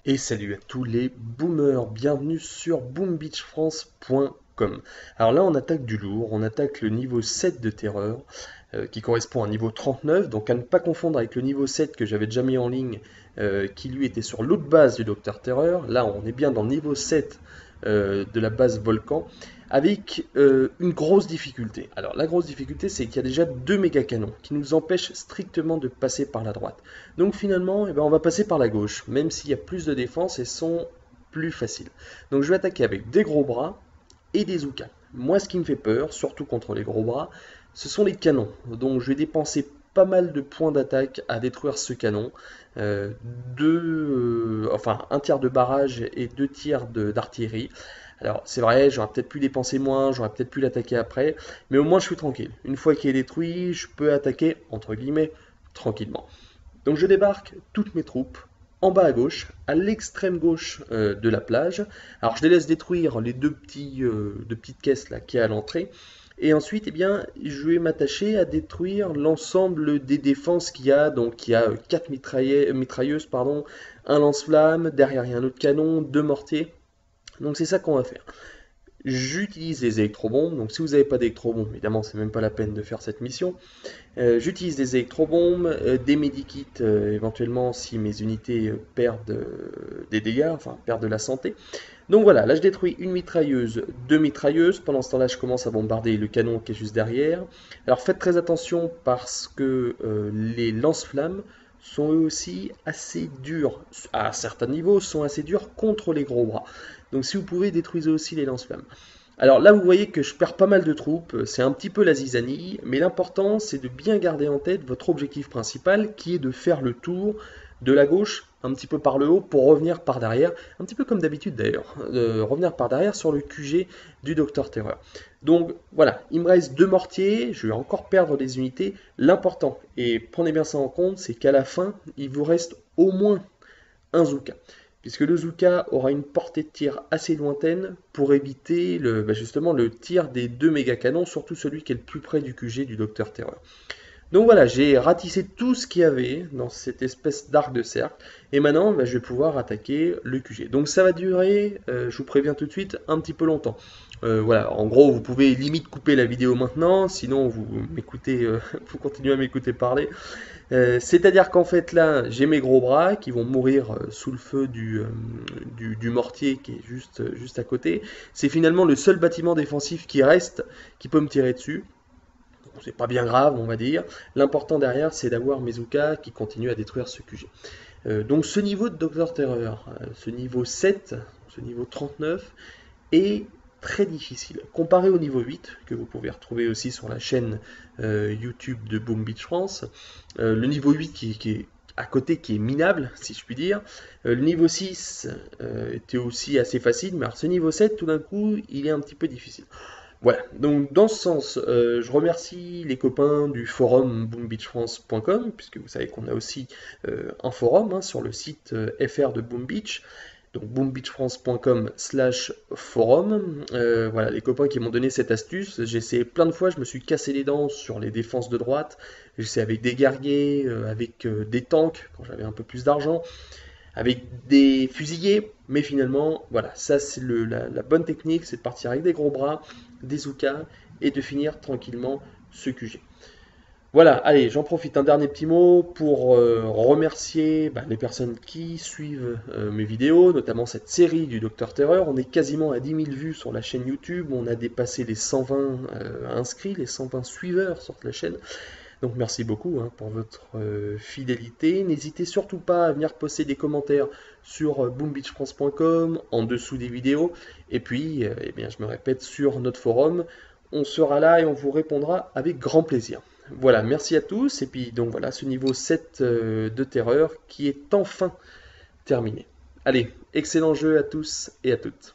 Et salut à tous les boomers, bienvenue sur boombeachfrance.com. Alors là on attaque du lourd, on attaque le niveau 7 de terreur, qui correspond à un niveau 39, donc à ne pas confondre avec le niveau 7 que j'avais déjà mis en ligne, qui lui était sur l'autre base du Docteur Terreur. Là on est bien dans le niveau 7 de la base Volcan, avec une grosse difficulté. Alors la grosse difficulté c'est qu'il y a déjà deux méga canons qui nous empêchent strictement de passer par la droite. Donc finalement, eh ben, on va passer par la gauche, même s'il y a plus de défense et sont plus faciles. Donc je vais attaquer avec des gros bras et des Zoukas. Moi ce qui me fait peur, surtout contre les gros bras, ce sont les canons. Donc je vais dépenser pas mal de points d'attaque à détruire ce canon. Euh, enfin un tiers de barrage et deux tiers d'artillerie. Alors c'est vrai, j'aurais peut-être pu dépenser moins, j'aurais peut-être pu l'attaquer après, mais au moins je suis tranquille. Une fois qu'il est détruit, je peux attaquer, entre guillemets, tranquillement. Donc je débarque toutes mes troupes en bas à gauche, à l'extrême gauche de la plage. Alors je les laisse détruire les deux petites caisses là qui est à l'entrée. Et ensuite, eh bien, je vais m'attacher à détruire l'ensemble des défenses qu'il y a. Donc il y a 4 mitrailleuses, pardon, un lance-flamme, derrière il y a un autre canon, deux mortiers. Donc c'est ça qu'on va faire. J'utilise les électrobombes, donc si vous n'avez pas d'électrobombes, évidemment c'est même pas la peine de faire cette mission. J'utilise des électrobombes, des medikits éventuellement si mes unités perdent des dégâts, enfin perdent de la santé. Donc voilà, là je détruis une mitrailleuse, deux mitrailleuses, pendant ce temps-là je commence à bombarder le canon qui est juste derrière. Alors faites très attention parce que les lance-flammes sont eux aussi assez durs, à certains niveaux, sont assez durs contre les gros bras. Donc si vous pouvez, détruisez aussi les lance-flammes. Alors là, vous voyez que je perds pas mal de troupes, c'est un petit peu la zizanie, mais l'important c'est de bien garder en tête votre objectif principal qui est de faire le tour de la gauche un petit peu par le haut pour revenir par derrière, un petit peu comme d'habitude d'ailleurs, revenir par derrière sur le QG du Docteur Terreur. Donc voilà, il me reste deux mortiers, je vais encore perdre des unités. L'important, et prenez bien ça en compte, c'est qu'à la fin, il vous reste au moins un Zouka, puisque le Zouka aura une portée de tir assez lointaine pour éviter justement le tir des deux méga canons, surtout celui qui est le plus près du QG du Docteur Terreur. Donc voilà, j'ai ratissé tout ce qu'il y avait dans cette espèce d'arc de cercle, et maintenant je vais pouvoir attaquer le QG. Donc ça va durer, je vous préviens tout de suite, un petit peu longtemps. Voilà, en gros, vous pouvez limite couper la vidéo maintenant, sinon vous m'écoutez, vous continuez à m'écouter parler. C'est-à-dire qu'en fait là, j'ai mes gros bras qui vont mourir sous le feu du mortier qui est juste à côté. C'est finalement le seul bâtiment défensif qui reste, qui peut me tirer dessus. C'est pas bien grave, on va dire. L'important derrière, c'est d'avoir mes Zoukas qui continuent à détruire ce QG. Donc ce niveau de Docteur Terreur, ce niveau 7, ce niveau 39, est très difficile. Comparé au niveau 8, que vous pouvez retrouver aussi sur la chaîne YouTube de Boom Beach France, le niveau 8 qui est à côté, qui est minable, si je puis dire. Le niveau 6 était aussi assez facile, mais alors ce niveau 7, tout d'un coup, il est un petit peu difficile. Voilà, donc dans ce sens, je remercie les copains du forum boombeachfrance.com, puisque vous savez qu'on a aussi un forum hein, sur le site FR de Boom Beach, donc boombeachfrance.com/forum. Voilà, les copains qui m'ont donné cette astuce, j'ai essayé plein de fois, je me suis cassé les dents sur les défenses de droite, j'ai essayé avec des guerriers, avec des tanks, quand j'avais un peu plus d'argent, avec des fusillés, mais finalement, voilà, ça c'est la bonne technique, c'est de partir avec des gros bras, des Zoukas, et de finir tranquillement ce QG. Voilà, allez, j'en profite un dernier petit mot pour remercier les personnes qui suivent mes vidéos, notamment cette série du Docteur Terreur. On est quasiment à 10 000 vues sur la chaîne YouTube, on a dépassé les 120 inscrits, les 120 suiveurs sur la chaîne. Donc merci beaucoup hein, pour votre fidélité. N'hésitez surtout pas à venir poster des commentaires sur boombeachfrance.com, en dessous des vidéos. Et puis, eh bien, je me répète, sur notre forum, on sera là et on vous répondra avec grand plaisir. Voilà, merci à tous. Et puis donc voilà, ce niveau 7 de terreur qui est enfin terminé. Allez, excellent jeu à tous et à toutes.